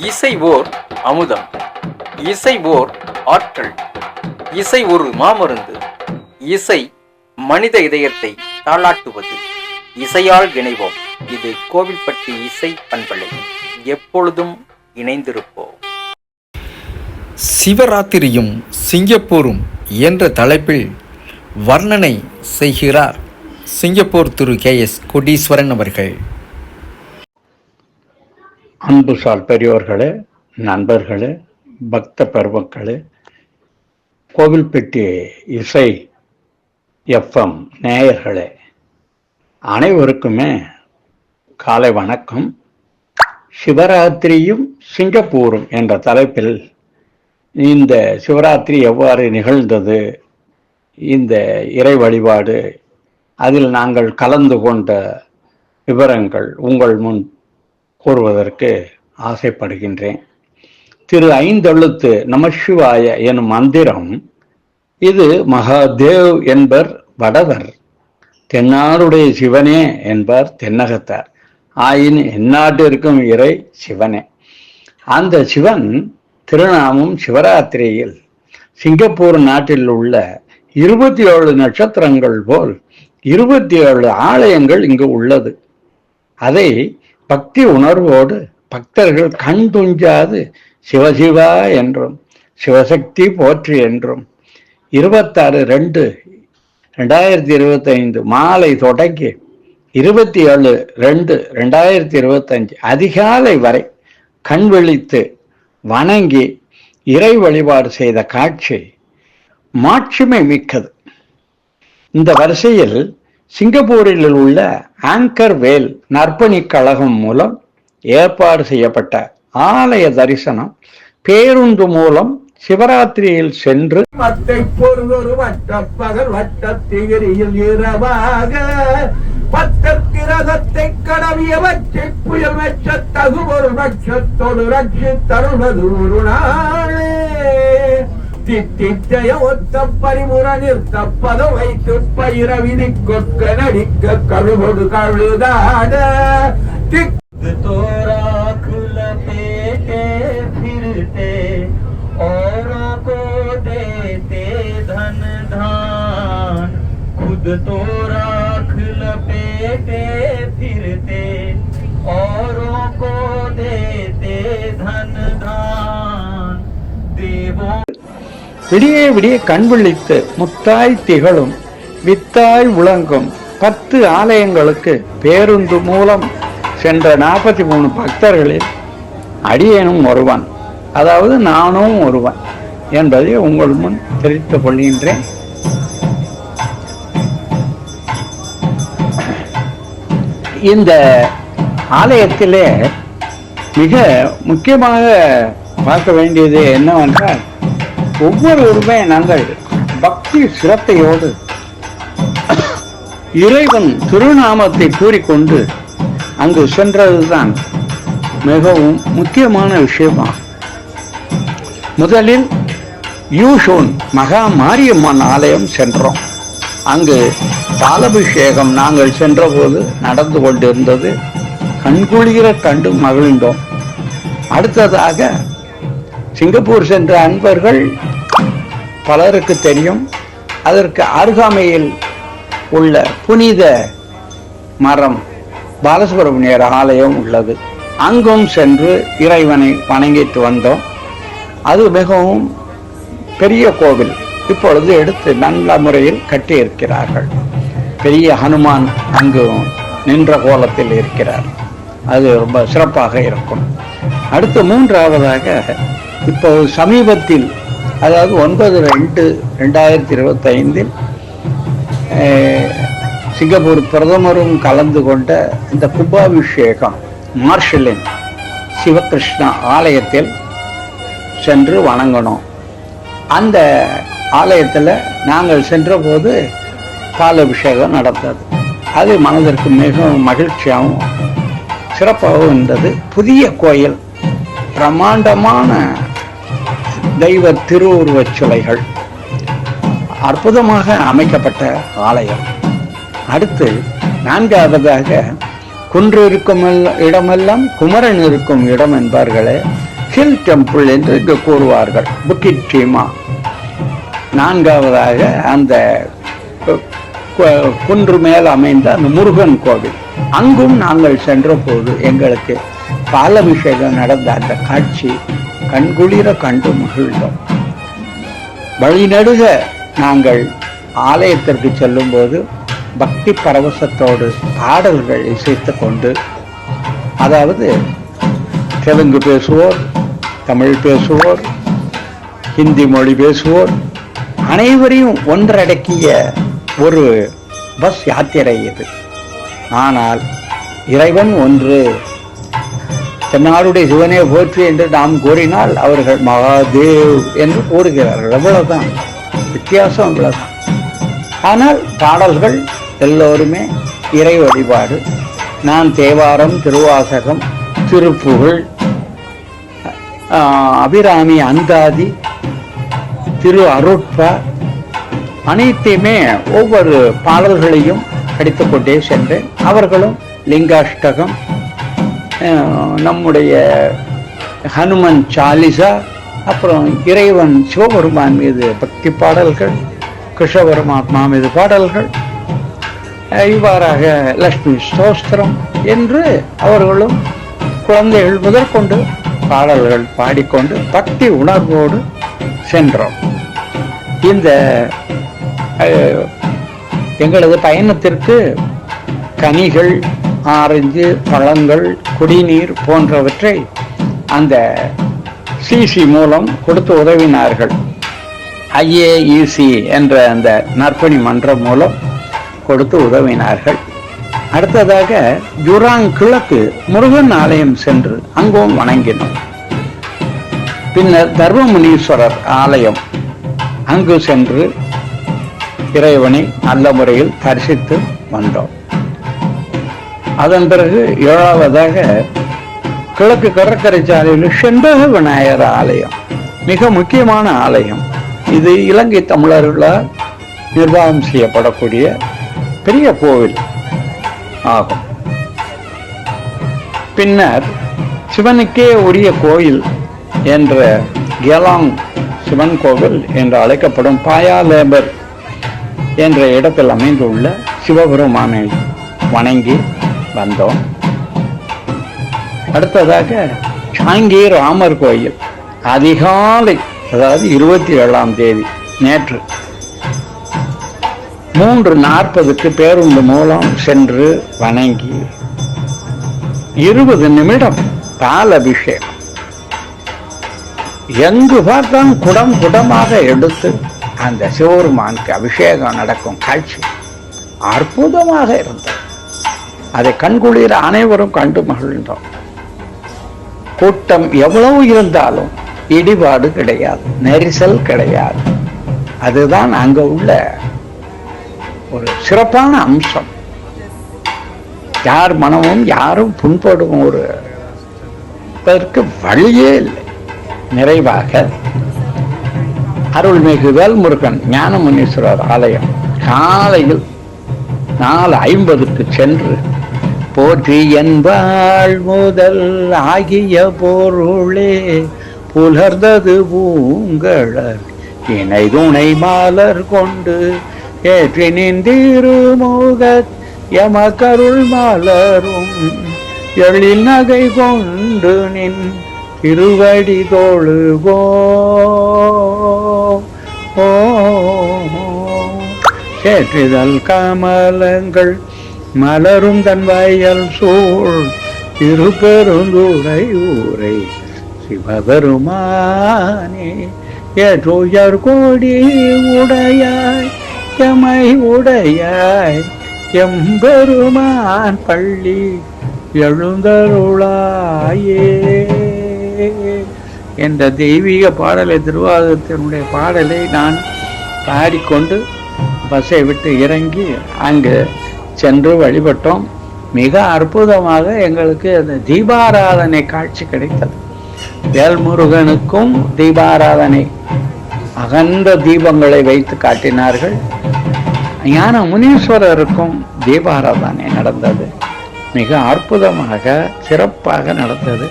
இசை ஓர் அமுதம், இசை ஓர் ஆற்றல், இசை ஒரு மாமருந்து. இசை மனித இதயத்தை தாளாட்டுவது. இசையால் இணைவோம். இது கோவில்பட்டி இசை பண்பலை. எப்பொழுதும் இணைந்திருப்போம். சிவராத்திரியும் சிங்கப்பூரும் என்ற தலைப்பில் வர்ணனை செய்கிறார் சிங்கப்பூர் திரு KS கோடீஸ்வரன் அவர்கள். அன்புசால் பெரியோர்களே, நண்பர்களே, பக்த பெருமக்களே, கோவில்பட்டி இசை FM நேயர்களே, அனைவருக்குமே காலை வணக்கம். சிவராத்திரியும் சிங்கப்பூரும் என்ற தலைப்பில் இந்த சிவராத்திரி எவ்வாறு நிகழ்ந்தது, இந்த இறை வழிபாடு, அதில் நாங்கள் கலந்து கொண்ட விவரங்கள் உங்கள் முன் கூறுவதற்கு ஆசைப்படுகின்றேன். திரு ஐந்தெழுத்து நமசிவாய எனும் மந்திரம், இது மகாதேவ் என்பர் வடவர், தென்னாருடைய சிவனே என்பர் தென்னகத்தார். ஆயின் எந்நாட்டிற்கும் இறை சிவனே. அந்த சிவன் திருநாமம் சிவராத்திரியில் சிங்கப்பூர் நாட்டில் உள்ள 27 நட்சத்திரங்கள் போல் 27 ஆலயங்கள் இங்கு உள்ளது. அதை பக்தி உணர்வோடு பக்தர்கள் கண் துஞ்சாது சிவசிவா என்றும் சிவசக்தி போற்றி என்றும் 26/2/2025 மாலை தொடங்கி 27/2/2025 அதிகாலை வரை கண் விழித்து வணங்கி இறை வழிபாடு செய்த காட்சி மாட்சிமை மிக்கது. இந்த வரிசையில் சிங்கப்பூரில் உள்ள ஆங்கர் வேல் நற்பணி கழகம் மூலம் ஏற்பாடு செய்யப்பட்ட ஆலய தரிசனம் பேருந்து மூலம் சிவராத்திரியில் சென்று பொருளொரு வட்ட பகல் வட்டத்திகிரியில் இரவாக பத்திரகத்தை கடவிய வச்சை புயல் வெச்ச தகு ஒரு பட்சத்தோடு ரட்சி தருவது ஒரு நாளே தித்திஜய ஒத்த பரிமுற நிறுத்த பத வைத்து பயிர விதி கொட்க நடிக்க கழுகொடு கழுதாட தோரா குல பேட்டே फिरते औरों को देते धन धान खुद तो राख लपेटे फिरते औरों को देते धन धान देवों. விடிய விடிய கண் விழித்து முத்தாய் திகழும் வித்தாய் உலங்கும் 10 ஆலயங்களுக்கு பேருந்து மூலம் சென்ற 43 பக்தர்களில் அடியேனும் ஒருவன், அதாவது நானும் ஒருவன் என்பதை உங்கள் முன் தெரிவித்துக் கொள்கின்றேன். இந்த ஆலயத்திலே மிக முக்கியமாக பார்க்க வேண்டியது என்னவென்றால், ஒவ்வொருவருமே நாங்கள் பக்தி சிரத்தையோடு இறைவன் திருநாமத்தை கூறிக்கொண்டு அங்கு சென்றதுதான் மிகவும் முக்கியமான விஷயமாகும். முதலில் யூஷோன் மகா மாரியம்மன் ஆலயம் சென்றோம். அங்கு பாலபிஷேகம் நாங்கள் சென்றபோது நடந்து கொண்டிருந்தது. கண்குளிர கண்டு மகிழ்ந்தோம். அடுத்ததாக சிங்கப்பூர் சென்ற அன்பர்கள் பலருக்கு தெரியும், அதற்கு அருகாமையில் உள்ள புனித மரம் பாலசுப்ரமணியர் ஆலயம் உள்ளது. அங்கும் சென்று இறைவனை வணங்கிட்டு வந்தோம். அது மிகவும் பெரிய கோவில். இப்பொழுது எடுத்து நல்ல முறையில் கட்டி இருக்கிறார்கள். பெரிய ஹனுமான் அங்கு நின்ற கோலத்தில் இருக்கிறார். அது ரொம்ப சிறப்பாக இருக்கும். அடுத்து மூன்றாவதாக இப்போ சமீபத்தில், அதாவது 9/2/2025 சிங்கப்பூர் பிரதமரும் கலந்து கொண்ட இந்த கும்பாபிஷேகம் மார்ஷலின் சிவகிருஷ்ணா ஆலயத்தில் சென்று வணங்கணும். அந்த ஆலயத்தில் நாங்கள் சென்றபோது பாலாபிஷேகம் நடந்தது. அது மனதிற்கு மிகவும் மகிழ்ச்சியாகவும் சிறப்பாகவும் இருந்தது. புதிய கோயில், பிரம்மாண்டமான தெய்வ திருவுருவச் சிலைகள், அற்புதமாக அமைக்கப்பட்ட ஆலயம். அடுத்து நான்காவதாக குன்று இருக்கும் இடமெல்லாம் குமரன் இருக்கும் இடம் என்பார்களே, ஹில் டெம்பிள் என்று இங்கு கூறுவார்கள். புக்கிட் டீமா. நான்காவதாக அந்த குன்று மேல் அமைந்த அந்த முருகன் கோவில், அங்கும் நாங்கள் சென்ற போது எங்களுக்கு பாலபிஷேகம் நடந்த அந்த காட்சி கண்குளிர கண்டு மகிழ்ந்தோம். வழிநடுக நாங்கள் ஆலயத்திற்கு செல்லும் போது பக்தி பரவசத்தோடு பாடல்கள் இசைத்து கொண்டு, அதாவது தெலுங்கு பேசுவோர், தமிழ் பேசுவோர், ஹிந்தி மொழி பேசுவோர் அனைவரையும் ஒன்றடக்கிய ஒரு பஸ் யாத்திரை இது. ஆனால் இறைவன் ஒன்று. தென்னாடுடைய சிவனே போற்றி என்று நாம் கூறினால் அவர்கள் மகாதேவ் என்று கூறுகிறார்கள். அவ்வளவுதான் வித்தியாசம், அவ்வளவுதான். ஆனால் பாடல்கள் எல்லோருமே இறை வழிபாடு. நான் தேவாரம், திருவாசகம், திருப்புகழ், அபிராமி, அந்தாதி, திரு அருட்பா அனைத்தையுமே ஒவ்வொரு பாடல்களையும் படித்துக்கொண்டே சென்றேன். அவர்களும் லிங்காஷ்டகம், நம்முடைய ஹனுமன் சாலிசா, அப்புறம் இறைவன் சிவபெருமான் மீது பக்தி பாடல்கள், கிருஷ்ண பரமாத்மா மீது பாடல்கள், இவ்வாறாக லட்சுமி ஸ்தோத்திரம் என்று அவர்களும் குழந்தைகள் முதற்கொண்டு பாடல்கள் பாடிக்கொண்டு பக்தி உணர்வோடு சென்றோம். இந்த எங்களது பயணத்திற்கு கனிகள், ஆரஞ்சு, பழங்கள், குடிநீர் போன்றவற்றை அந்த சிசி மூலம் கொடுத்து உதவினார்கள். IAEC என்ற அந்த நற்பணி மன்றம் மூலம் கொடுத்து உதவினார்கள். அடுத்ததாக ஜுராங் கிழக்கு முருகன் ஆலயம் சென்று அங்கும் வணங்கினோம். பின்னர் தர்மமுனீஸ்வரர் ஆலயம், அங்கு சென்று இறைவனை நல்ல முறையில் தரிசித்து வந்தோம். அதன் பிறகு 7வதாக கிழக்கு கடற்கரை சாலையில் செண்பக விநாயகர் ஆலயம், மிக முக்கியமான ஆலயம். இது இலங்கை தமிழர்களால் நிர்வாகம் செய்யப்படக்கூடிய பெரிய கோவில் ஆகும். பின்னர் சிவனுக்கே உரிய கோயில் என்ற கேலாங் சிவன் கோவில் என்று அழைக்கப்படும் பாயாலேபர் என்ற இடத்தில் அமைந்துள்ள சிவபெருமானை வணங்கி வந்தோம். அடுத்ததாக சாங்கி ராமர் கோயில், அதிகாலை, அதாவது 27ஆம் தேதி நேற்று 3:40க்கு பேருந்து மூலம் சென்று வணங்கி 20 நிமிடம் பால் அபிஷேகம். எங்கு பார்த்தாலும் குடம் குடமாக எடுத்து அந்த சிவபெருமானுக்கு அபிஷேகம் நடக்கும் காட்சி அற்புதமாக இருந்தது. அதை கண்குளிர அனைவரும் கண்டு மகிழ்ந்தோம். கூட்டம் எவ்வளவு இருந்தாலும் இடிபாடு கிடையாது, நெரிசல் கிடையாது. அதுதான் அங்க உள்ள ஒரு சிறப்பான அம்சம். யார் மனமும் யாரும் புண்படும் ஒரு அதற்கு வழியே இல்லை. நிறைவாக அருள்மிகு வேல்முருகன் ஞானமுனீஸ்வரர் ஆலயம் காலையில் 4:50க்கு சென்று போற்றி என்பாள் முதல் ஆகிய பொருளே புலர்ந்தது பூங்கழல் இணை துணை மாலர் கொண்டு ஏற்றி நின்றிருமுக எமக்கருள் மலரும் எழில் நகை கொண்டு நின் திருவடி தொழுகோ. சேற்றிதழ் கமலங்கள் மலரும் தன் வயல் சூழ் திருப்பெருந்துறை ஊரை சிவபெருமானே ஏற்றுயர் கோடி உடையாய் எமை உடையாய் எம்பெருமான் பள்ளி எழுந்தருளாயே என்ற தெய்வீக பாடலை, திருவாசகத்தினுடைய பாடலை நான் பாடிக்கொண்டு பஸ்ஸை விட்டு இறங்கி அங்கு சென்று வழிபட்டோம். மிக அற்புதமாக எங்களுக்கு அந்த தீபாராதனை காட்சி கிடைத்தது. வேல்முருகனுக்கும் தீபாராதனை, அகன்ற தீபங்களை வைத்து காட்டினார்கள். ஞான முனீஸ்வரருக்கும் தீபாராதனை நடந்தது. மிக அற்புதமாக சிறப்பாக நடந்தது.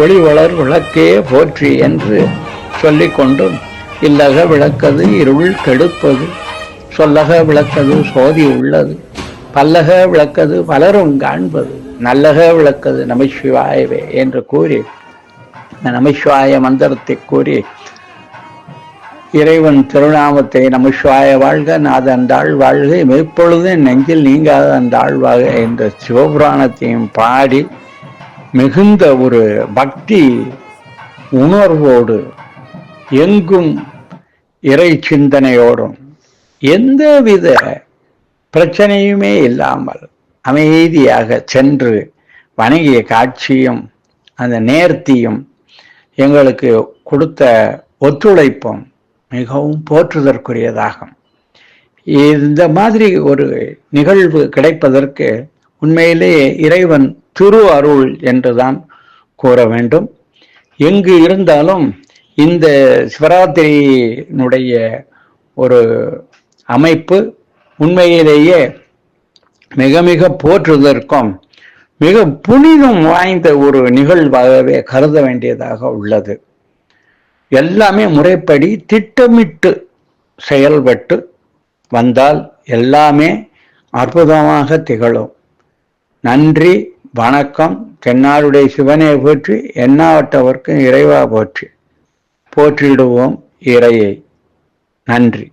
ஒளி வளர் விளக்கே போற்றி என்று சொல்லிக்கொண்டு இல்லக விளக்கது இருள் கெடுப்பது, சொல்லக விளக்கது சோதி உள்ளது, பல்லக விளக்கது பலரும் காண்பது, நல்லக விளக்கது நமசிவாயவே என்று கூறி நமசிவாய மந்திரத்தை கூறி இறைவன் திருநாமத்தை நமசிவாய வாழ்க நாதந்தாள் வாழ்க எப்பொழுது நெஞ்சில் நீங்காத அந்த ஆழ்வாக என்ற சிவபுராணத்தையும் பாடி மிகுந்த ஒரு பக்தி உணர்வோடு எங்கும் இறை சிந்தனையோடும் எந்தவித பிரச்சனையுமே இல்லாமல் அமைதியாக சென்று வணங்கிய காட்சியும் அந்த நேர்த்தியும் எங்களுக்கு கொடுத்த ஒத்துழைப்பும் மிகவும் போற்றுதற்குரியதாகும். இந்த மாதிரி ஒரு நிகழ்வு கிடைப்பதற்கு உண்மையிலேயே இறைவன் திரு அருள் என்றுதான் கூற வேண்டும். எங்கு இருந்தாலும் இந்த சிவராத்திரியினுடைய ஒரு அமைப்பு உண்மையிலேயே மிக மிக போற்றுவதற்கும் மிக புனிதம் வாய்ந்த ஒரு நிகழ்வாகவே கருத வேண்டியதாக உள்ளது. எல்லாமே முறைப்படி திட்டமிட்டு செயல்பட்டு வந்தால் எல்லாமே அற்புதமாக திகழும். நன்றி, வணக்கம். தென்னாடுடைய சிவனை போற்றி, எண்ணாவட்டவர்க்கும் இறைவா போற்றி. போற்றிடுவோம் இறையை. நன்றி.